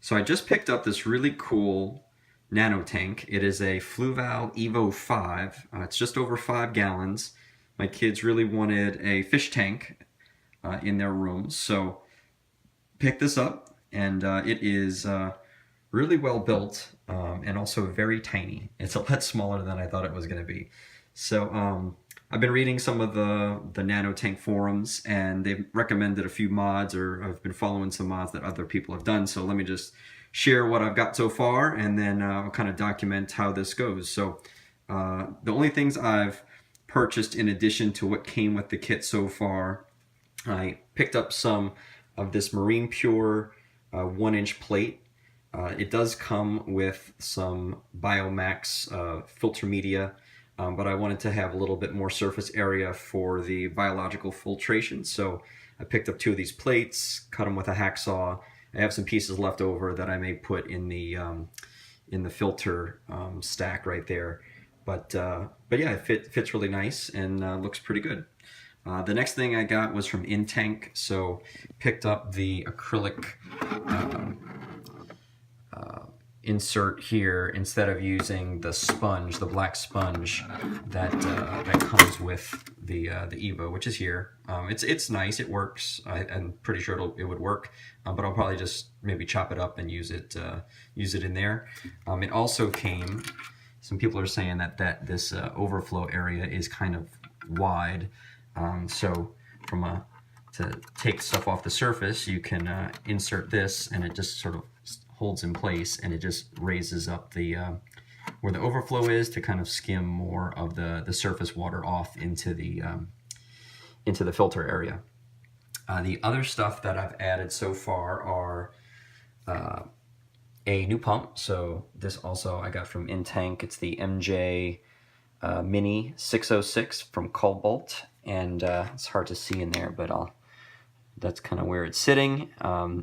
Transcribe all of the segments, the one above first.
So I just picked up this really cool nano tank. It is a Fluval Evo 5. It's just over 5 gallons. My kids really wanted a fish tank in their rooms, so picked this up, and it is really well built and also very tiny. It's a lot smaller than I thought it was going to be. So I've been reading some of the nano tank forums, and they've recommended a few mods, or I've been following some mods that other people have done. So let me just share what I've got so far, and then I'll kind of document how this goes. So the only things I've purchased in addition to what came with the kit so far, I picked up some of this Marine Pure 1-inch plate. It does come with some Biomax filter media, but I wanted to have a little bit more surface area for the biological filtration. So I picked up 2 of these plates, cut them with a hacksaw. I have some pieces left over that I may put in the filter stack right there. But yeah, it fits really nice and looks pretty good. The next thing I got was from InTank, so picked up the acrylic insert here instead of using the sponge, the black sponge that comes with the Evo, which is here. It's nice, it works. I'm pretty sure it would work, but I'll probably just maybe chop it up and use it in there. It also came. Some people are saying that this overflow area is kind of wide. So to take stuff off the surface, you can insert this, and it just sort of holds in place, and it just raises up the where the overflow is to kind of skim more of the surface water off into the filter area. The other stuff that I've added so far are a new pump. So this also I got from InTank. It's the MJ Mini 606 from Cobalt, and it's hard to see in there, but that's kind of where it's sitting.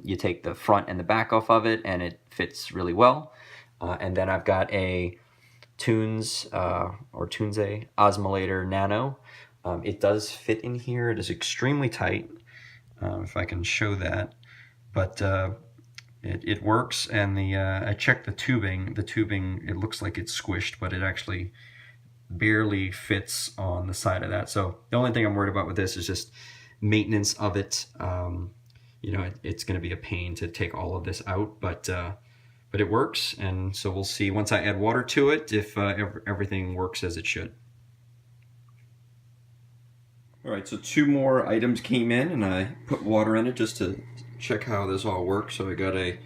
You take the front and the back off of it, and it fits really well. And then I've got a Tunze Osmolator Nano. It does fit in here. It is extremely tight, if I can show that, but it works. And I checked the tubing. The tubing, it looks like it's squished, but it actually barely fits on the side of that. So the only thing I'm worried about with this is just maintenance of it. You know, it's going to be a pain to take all of this out, but it works, and so we'll see once I add water to it if everything works as it should. All right, so 2 more items came in, and I put water in it just to check how this all works. So I got a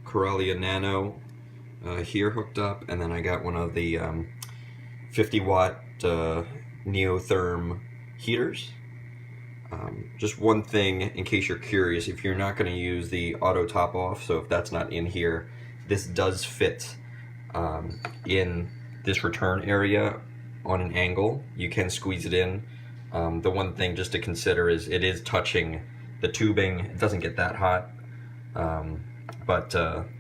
Corellia Nano here hooked up, and then I got one of the 50-watt Neotherm heaters. Just one thing, in case you're curious, if you're not going to use the auto top off, so if that's not in here, this does fit in this return area on an angle. You can squeeze it in. The one thing just to consider is it is touching the tubing. It doesn't get that hot, but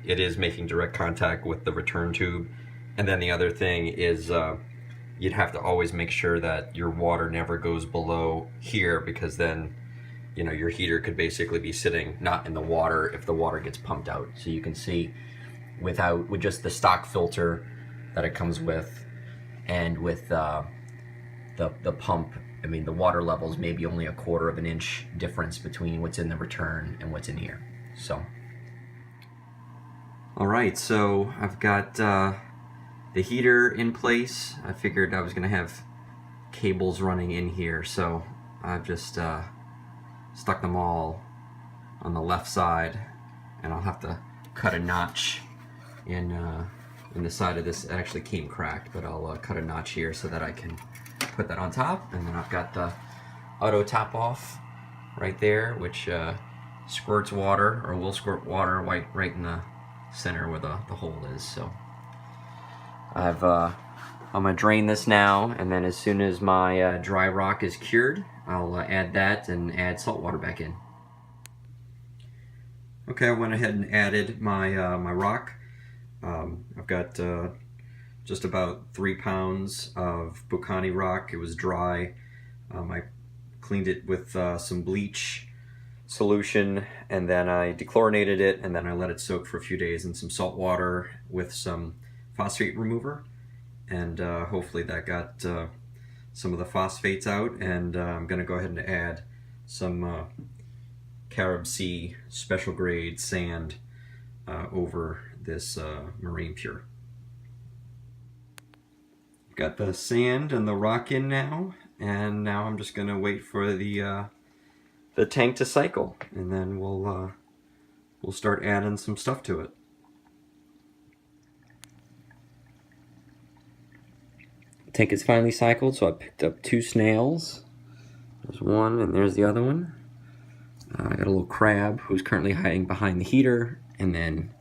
it is making direct contact with the return tube. And then the other thing is you'd have to always make sure that your water never goes below here, because then, you know, your heater could basically be sitting not in the water if the water gets pumped out. So you can see with just the stock filter that it comes with, and with the pump, I mean, the water levels maybe only a 1/4 of an inch difference between what's in the return and what's in here. So, all right, so I've got the heater in place. I figured I was gonna have cables running in here, so I've just stuck them all on the left side, and I'll have to cut a notch in the side of this. It actually came cracked, but I'll cut a notch here so that I can put that on top. And then I've got the auto top off right there, which squirts water, or will squirt water right in the center where the hole is. So I'm gonna drain this now, and then as soon as my dry rock is cured, I'll add that and add salt water back in. Okay, I went ahead and added my rock. I've got just about 3 pounds of Bucani rock. It was dry. I cleaned it with some bleach, solution, and then I dechlorinated it, and then I let it soak for a few days in some salt water with some phosphate remover, and hopefully that got some of the phosphates out. And I'm going to go ahead and add some Carib Sea special grade sand over this marine pure. Got the sand and the rock in now, and now I'm just going to wait for the tank to cycle, and then we'll start adding some stuff to it. The tank is finally cycled, so I picked up 2 snails. There's one and there's the other one. I got a little crab who's currently hiding behind the heater, and then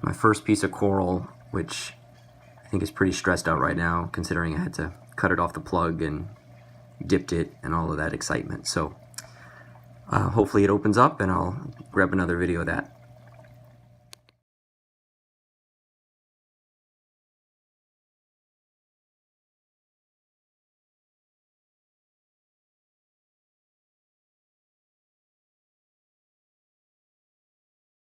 my first piece of coral, which I think is pretty stressed out right now considering I had to cut it off the plug and dipped it and all of that excitement. So hopefully it opens up and I'll grab another video of that.